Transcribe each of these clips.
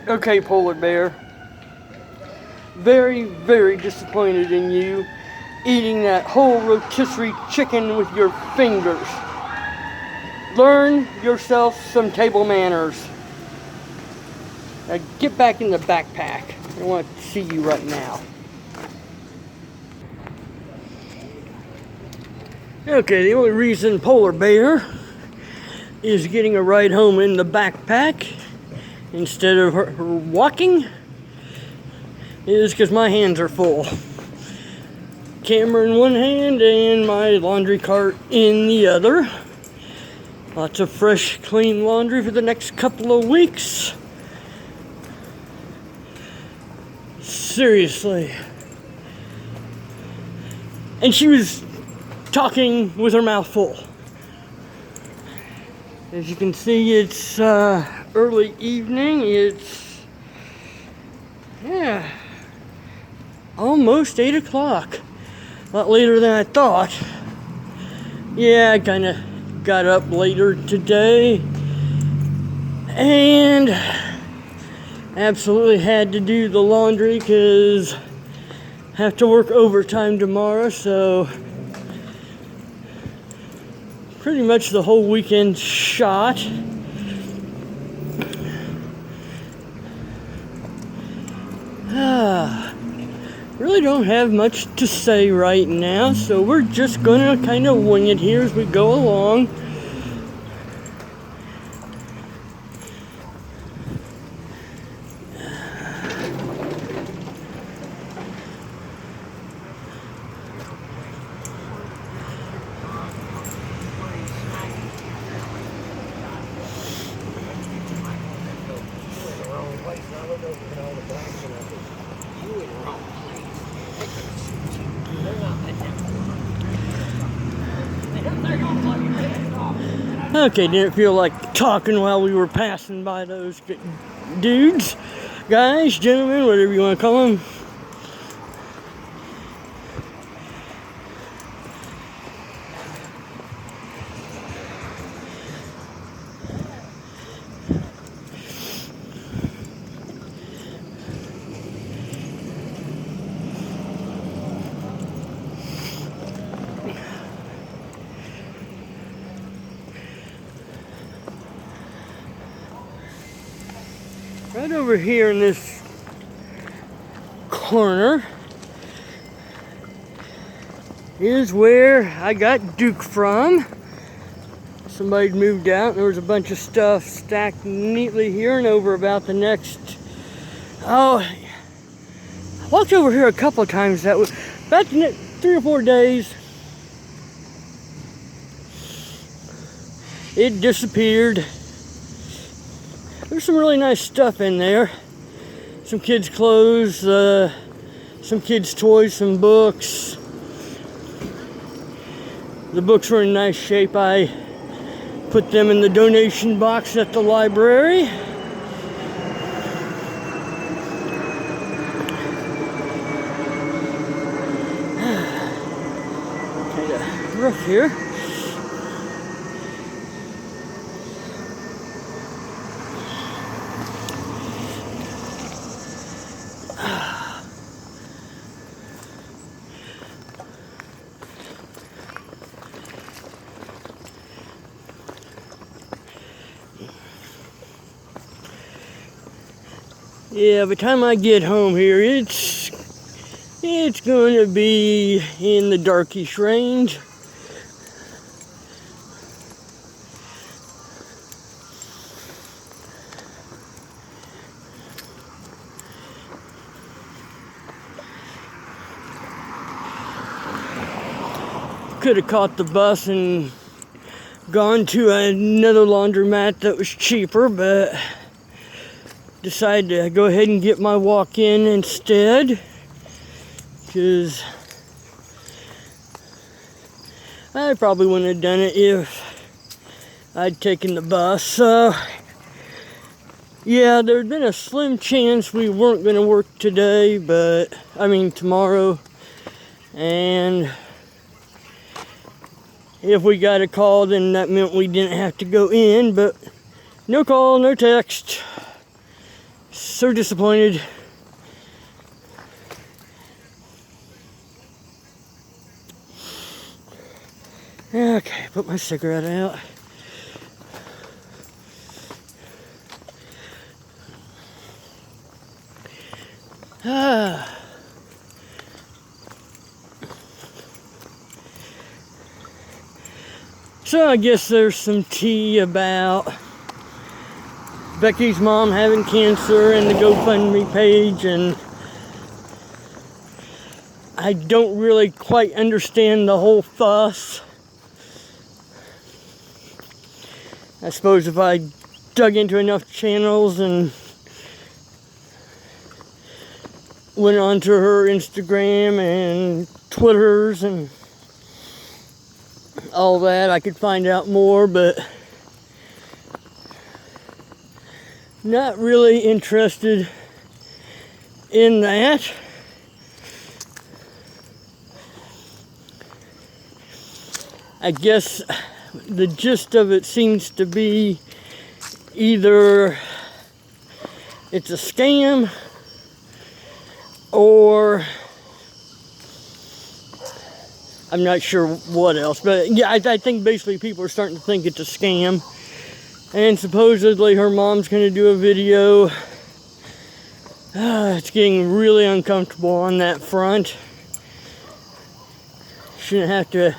Okay, polar bear. Very, very disappointed in you eating that whole rotisserie chicken with your fingers. Learn yourself some table manners. Now get back in the backpack. I don't want to see you right now. Okay, the only reason polar bear is getting a ride home in the backpack instead of her walking is because my hands are full. Camera in one hand and my laundry cart in the other. Lots of fresh, clean laundry for the next couple of weeks. Seriously. And she was talking with her mouth full. As you can see, it's early evening. It's, almost 8 o'clock. A lot later than I thought. Yeah, I kind of got up later today. And absolutely had to do the laundry because I have to work overtime tomorrow, so pretty much the whole weekend shot. Really don't have much to say right now, so we're just gonna kind of wing it here as we go along. Okay, didn't feel like talking while we were passing by those dudes, guys, gentlemen, whatever you want to call them. Right over here in this corner is where I got Duke from. Somebody moved out and there was a bunch of stuff stacked neatly here, and over about the next, I walked over here a couple of times. That was about 3 or 4 days. It disappeared. There's some really nice stuff in there. Some kids' clothes, some kids' toys, some books. The books were in nice shape. I put them in the donation box at the library. Kind of rough here. Yeah, by the time I get home here, it's going to be in the darkish range. Could have caught the bus and gone to another laundromat that was cheaper, but decided to go ahead and get my walk in instead, because I probably wouldn't have done it if I'd taken the bus. So yeah, there'd been a slim chance we weren't going to work today, tomorrow, and if we got a call, then that meant we didn't have to go in, but no call, no text. So disappointed. Okay, put my cigarette out. So I guess there's some tea about Becky's mom having cancer and the GoFundMe page, and I don't really quite understand the whole fuss. I suppose if I dug into enough channels and went onto her Instagram and Twitters and all that, I could find out more, but not really interested in that. I guess the gist of it seems to be either it's a scam or I'm not sure what else, but yeah, I think basically people are starting to think it's a scam. And supposedly her mom's going to do a video. It's getting really uncomfortable on that front. Shouldn't have to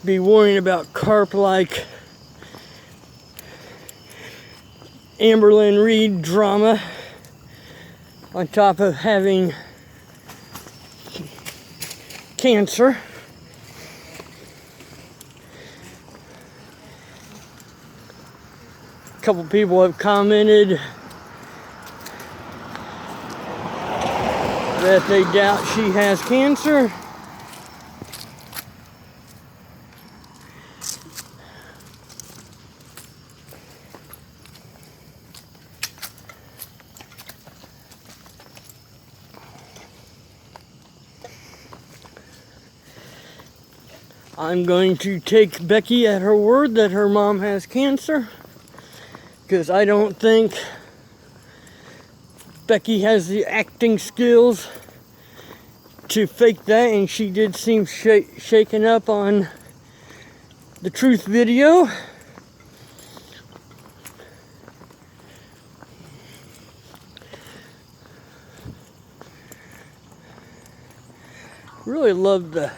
be worrying about carp like Amberlynn Reed drama on top of having cancer. A couple people have commented that they doubt she has cancer. I'm going to take Becky at her word that her mom has cancer, because I don't think Becky has the acting skills to fake that, and she did seem shaken up on the truth video. Really love the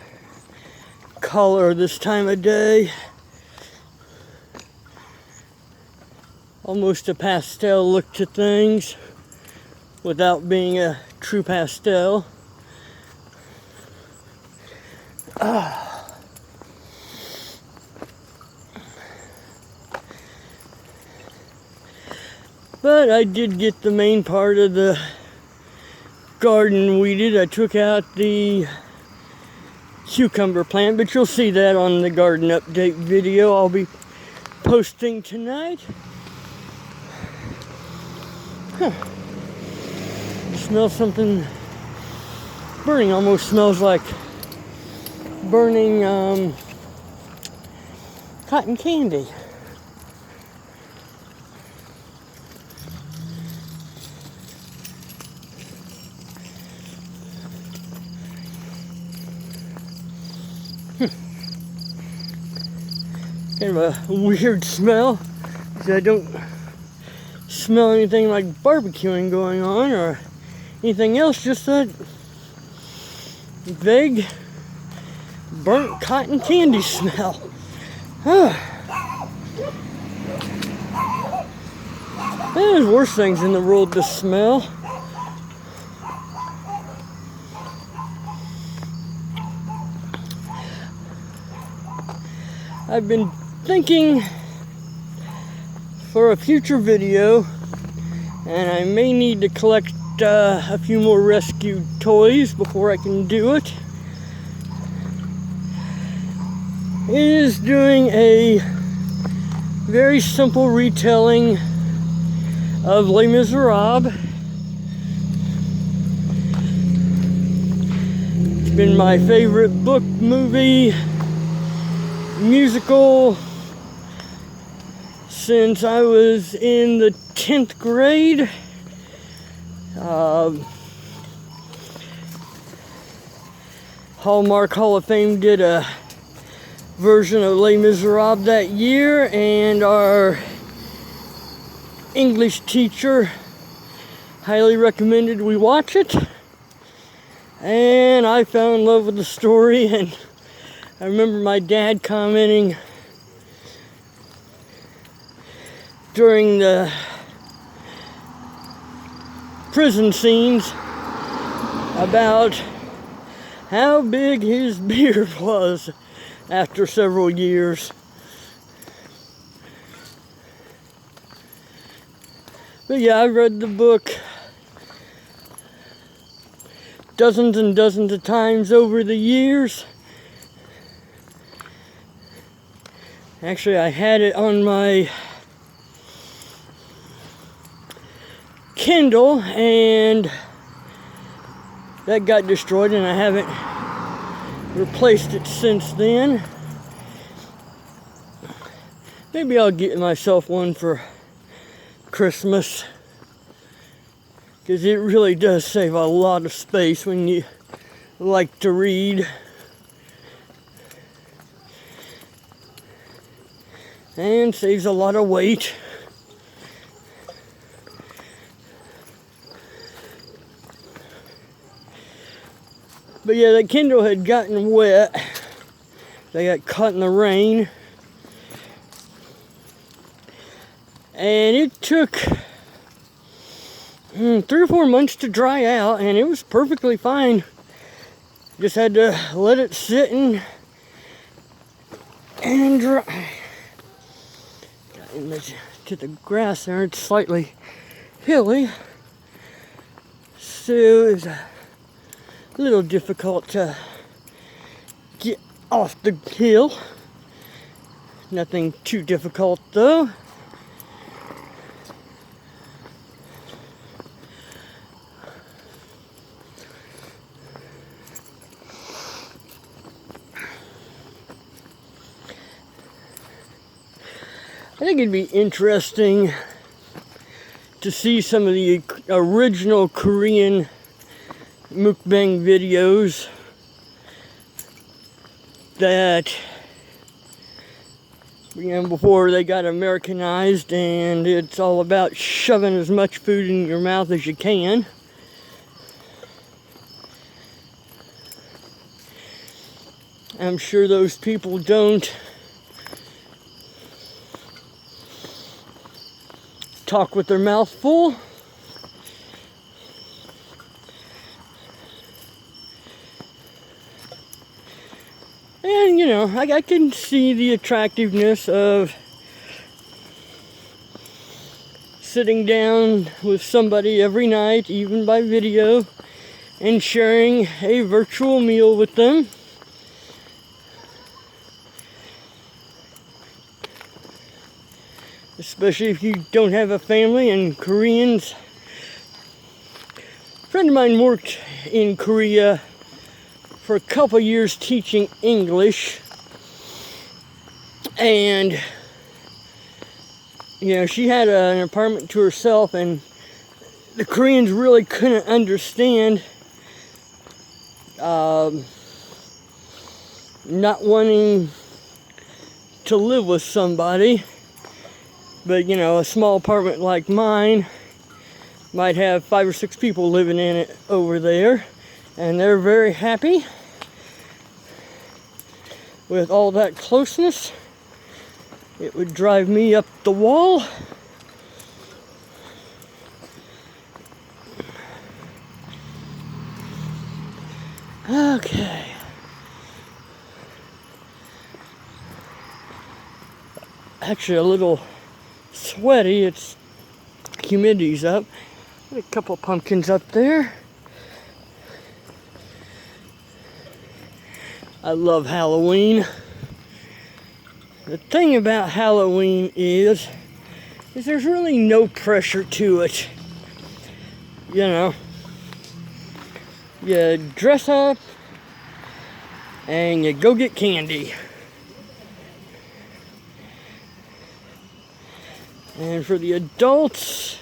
color this time of day. Almost a pastel look to things without being a true pastel. But I did get the main part of the garden weeded. I took out the cucumber plant, but you'll see that on the garden update video I'll be posting tonight. Smell something burning. Almost smells like burning cotton candy. Kind of a weird smell, because I don't smell anything like barbecuing going on or anything else, just that vague burnt cotton candy smell. There's worse things in the world to smell. I've been thinking for a future video, and I may need to collect a few more rescue toys before I can do it, is doing a very simple retelling of Les Miserables. It's been my favorite book, movie, musical since I was in the 10th grade. Hallmark Hall of Fame did a version of Les Miserables that year, and our English teacher highly recommended we watch it. And I fell in love with the story, and I remember my dad commenting during the prison scenes about how big his beard was after several years. But yeah, I read the book dozens and dozens of times over the years. Actually, I had it on my Kindle, and that got destroyed, and I haven't replaced it since then. Maybe I'll get myself one for Christmas, because it really does save a lot of space when you like to read. And saves a lot of weight. But yeah, the Kindle had gotten wet. They got caught in the rain. And it took 3 or 4 months to dry out, and it was perfectly fine. Just had to let it sit and dry. Got into the grass there, it's slightly hilly. So it was a little difficult to get off the hill. Nothing too difficult though. I think it'd be interesting to see some of the original Korean mukbang videos that, before they got Americanized, and it's all about shoving as much food in your mouth as you can. I'm sure those people don't talk with their mouth full. And I can see the attractiveness of sitting down with somebody every night, even by video, and sharing a virtual meal with them. Especially if you don't have a family. And Koreans, a friend of mine worked in Korea for a couple years teaching English, and she had an apartment to herself, and the Koreans really couldn't understand not wanting to live with somebody. But a small apartment like mine might have 5 or 6 people living in it over there, and they're very happy with all that closeness. It would drive me up the wall. Okay. Actually, a little sweaty. It's humidity's up. Got a couple pumpkins up there. I love Halloween. The thing about Halloween is there's really no pressure to it. You dress up and you go get candy. And for the adults,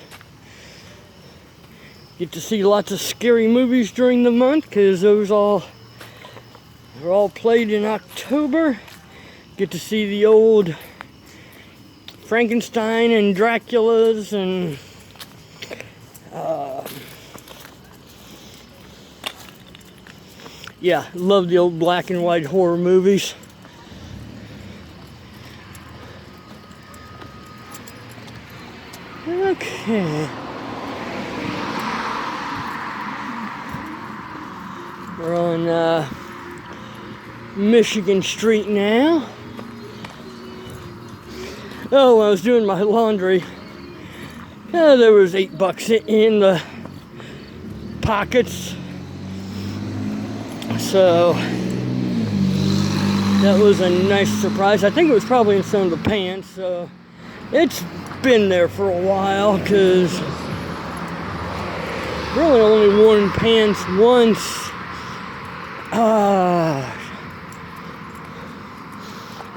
Get to see lots of scary movies during the month because they're all played in October. Get to see the old Frankenstein and Draculas and yeah, love the old black and white horror movies. Okay. We're on Michigan Street now. Oh, when I was doing my laundry, there was $8 in the pockets. So that was a nice surprise. I think it was probably in some of the pants. So it's been there for a while because really only worn pants once.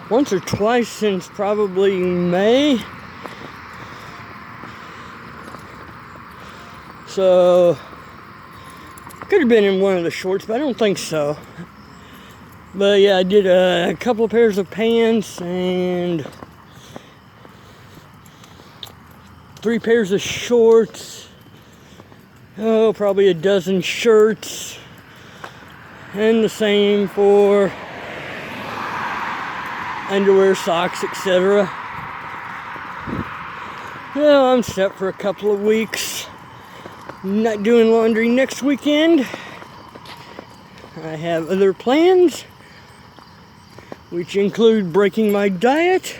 Once or twice since probably May. So could have been in one of the shorts, but I don't think so. But yeah, I did a couple of pairs of pants and 3 pairs of shorts. Oh, probably a dozen shirts. And the same for underwear, socks, etc. Well, I'm set for a couple of weeks. Not doing laundry next weekend. I have other plans, which include breaking my diet,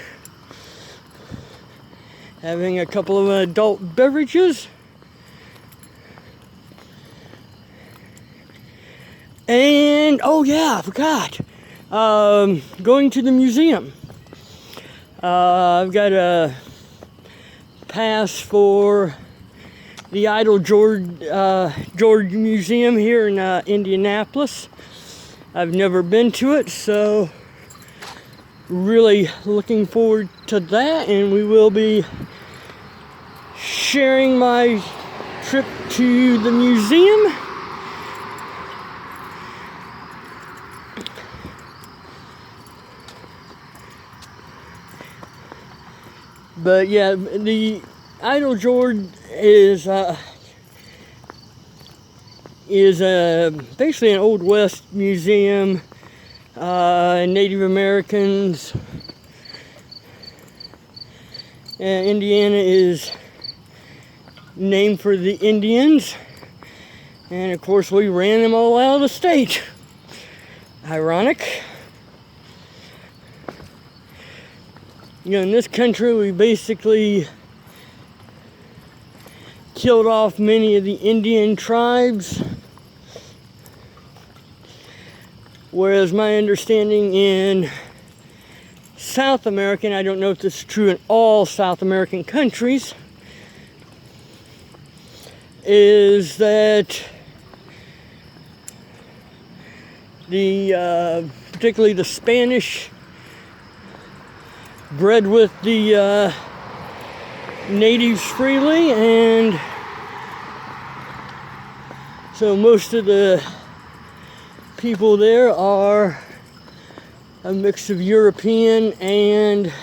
having a couple of adult beverages, and oh yeah, I forgot. Going to the museum. I've got a pass for the Idol George Museum here in Indianapolis. I've never been to it, so really looking forward to that, and we will be sharing my trip to the museum. But yeah, the Idol George is basically an Old West museum. Native Americans. Indiana is named for the Indians, and of course we ran them all out of the state. Ironic. You know, in this country, we basically killed off many of the Indian tribes. Whereas my understanding in South America, and I don't know if this is true in all South American countries, is that particularly the Spanish bred with the natives freely, and so most of the people there are a mix of European and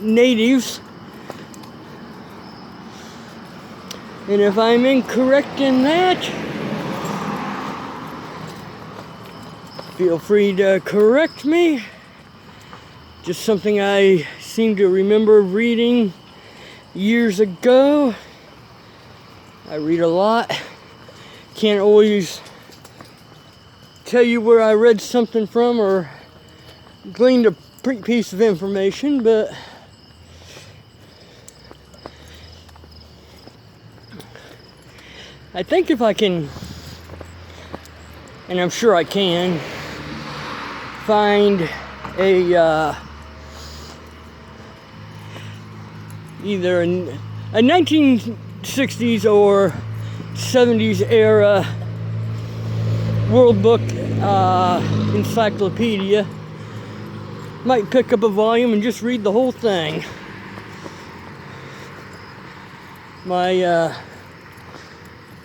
natives. And if I'm incorrect in that, feel free to correct me. Just something I seem to remember reading years ago. I read a lot. Can't always tell you where I read something from or gleaned a piece of information, but I think if I can, and I'm sure I can, find a either a 1960s or 70s era World Book encyclopedia, might pick up a volume and just read the whole thing. My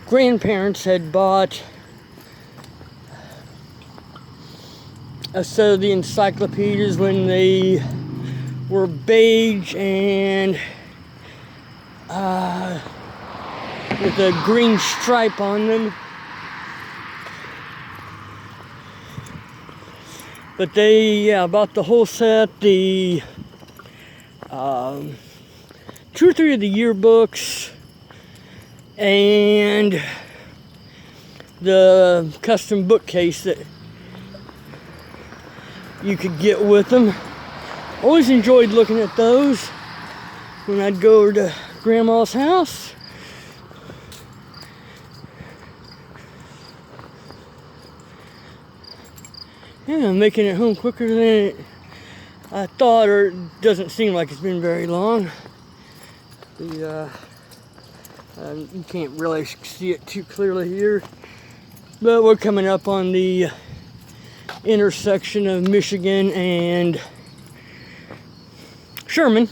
grandparents had bought a set of the encyclopedias when they were beige and with a green stripe on them. But they, bought the whole set, the 2 or 3 of the yearbooks, and the custom bookcase that you could get with them. Always enjoyed looking at those when I'd go over to Grandma's house. Yeah, I'm making it home quicker than I thought, or it doesn't seem like it's been very long. You can't really see it too clearly here, but we're coming up on the intersection of Michigan and Sherman.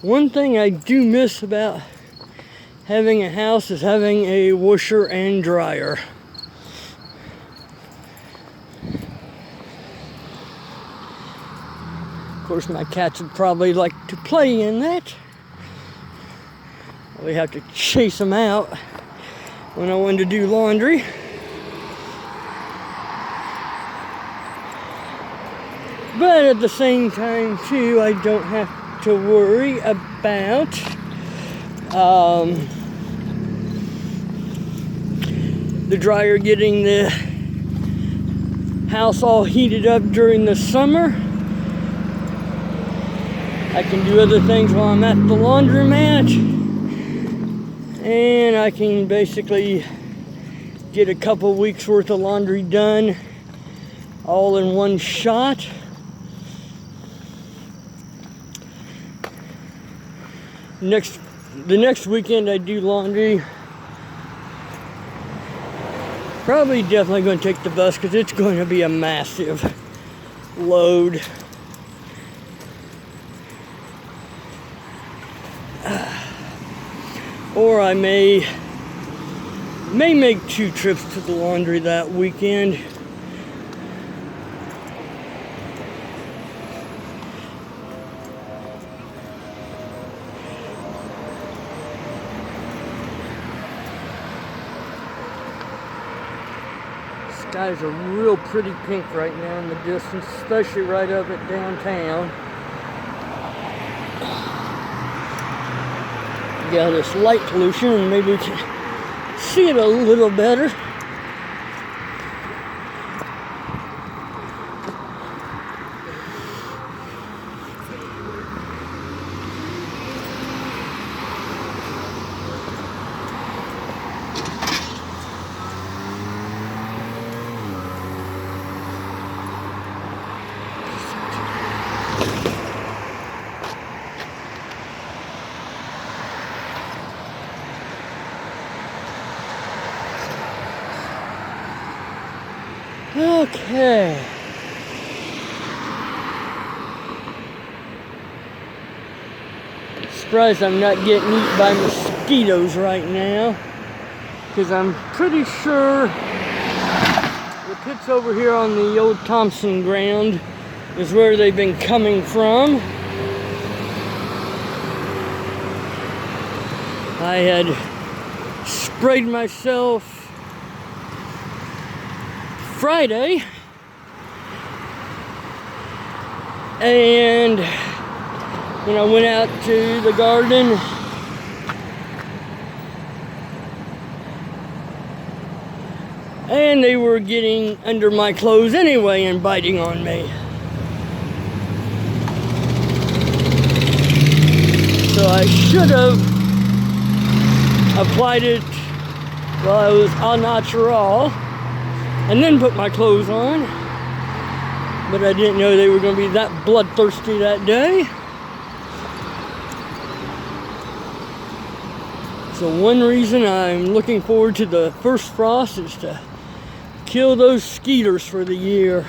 One thing I do miss about having a house is having a washer and dryer. Of course, my cats would probably like to play in that. We have to chase them out when I wanted to do laundry. But at the same time, too, I don't have to worry about the dryer getting the house all heated up during the summer. I can do other things while I'm at the laundromat, and I can basically get a couple weeks worth of laundry done all in one shot. The next weekend I do laundry, probably definitely going to take the bus because it's going to be a massive load. Or I may make 2 trips to the laundry that weekend. Sky's a real pretty pink right now in the distance, especially right up at downtown. Got this light pollution, and maybe we can see it a little better. Okay. Surprised I'm not getting eaten by mosquitoes right now, because I'm pretty sure the pits over here on the old Thompson ground is where they've been coming from. I had sprayed myself Friday, and when I went out to the garden, and they were getting under my clothes anyway and biting on me. So I should have applied it while I was au natural and then put my clothes on, but I didn't know they were going to be that bloodthirsty that day. So one reason I'm looking forward to the first frost is to kill those skeeters for the year.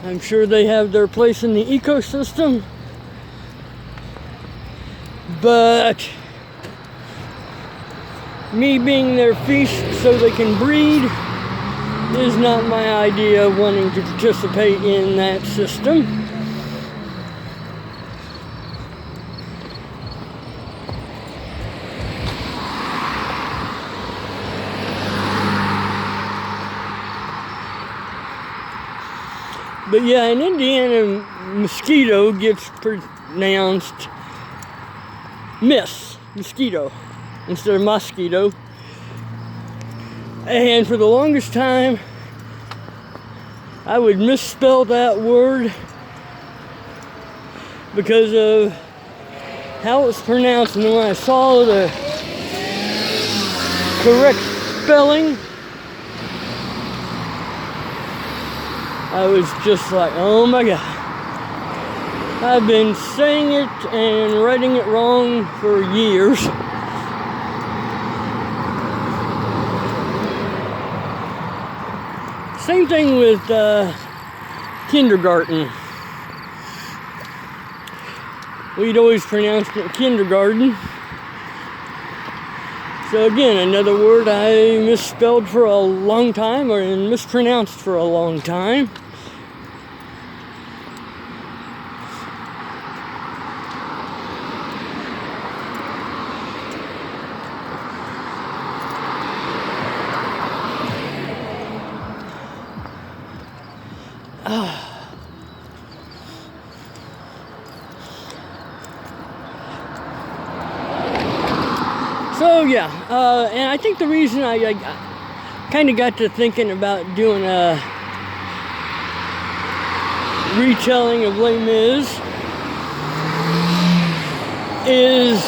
I'm sure they have their place in the ecosystem, but me being their feast so they can breed is not my idea of wanting to participate in that system. But yeah, in Indiana, mosquito gets pronounced mosquito, instead of mosquito. And for the longest time, I would misspell that word because of how it's pronounced. And then when I saw the correct spelling, I was just like, oh my God. I've been saying it and writing it wrong for years. Same thing with kindergarten. We'd always pronounce it kindergarten. So again, another word I misspelled for a long time or mispronounced for a long time. So yeah, and I think the reason I kind of got to thinking about doing a retelling of Les Mis is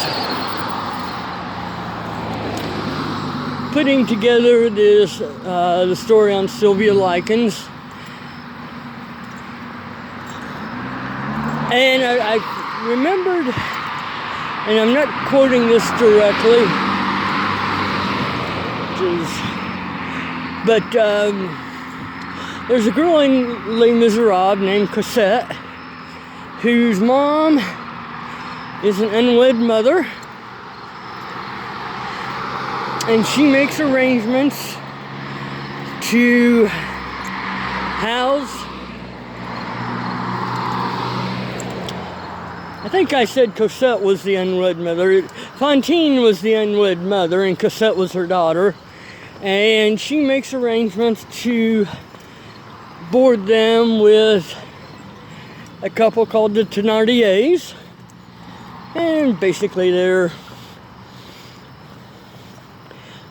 putting together this the story on Sylvia Likens, and I remembered. And I'm not quoting this directly, but there's a girl in Les Miserables named Cosette, whose mom is an unwed mother, and she makes arrangements to house, I think I said Cosette was the unwed mother. Fantine was the unwed mother, and Cosette was her daughter. And she makes arrangements to board them with a couple called the Thénardiers. And basically they're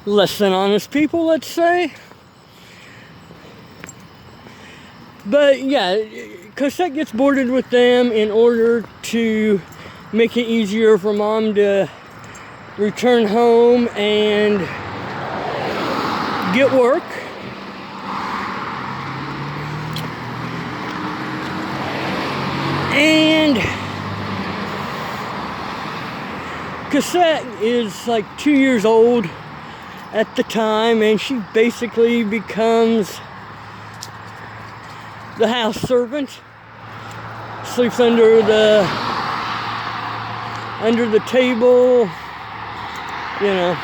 less than honest people, let's say. But yeah, Cosette gets boarded with them in order to make it easier for mom to return home and get work. And Cosette is like 2 years old at the time, and she basically becomes the house servant, sleeps under the table, you know,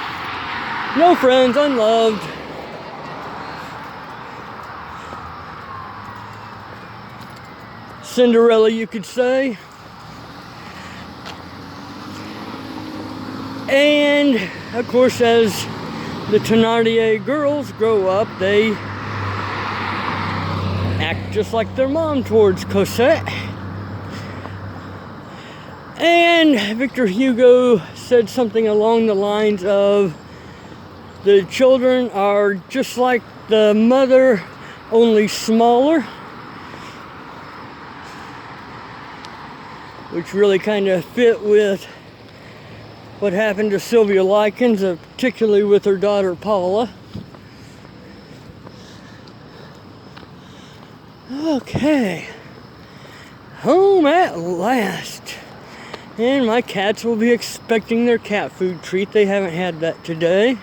no friends, unloved. Cinderella, you could say. And of course, as the Thénardier girls grow up, they act just like their mom towards Cosette. And Victor Hugo said something along the lines of, the children are just like the mother, only smaller. Which really kind of fit with what happened to Sylvia Likens, particularly with her daughter Paula. Okay, home at last. And my cats will be expecting their cat food treat. They haven't had that today.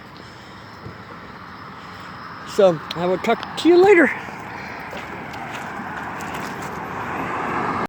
So I will talk to you later.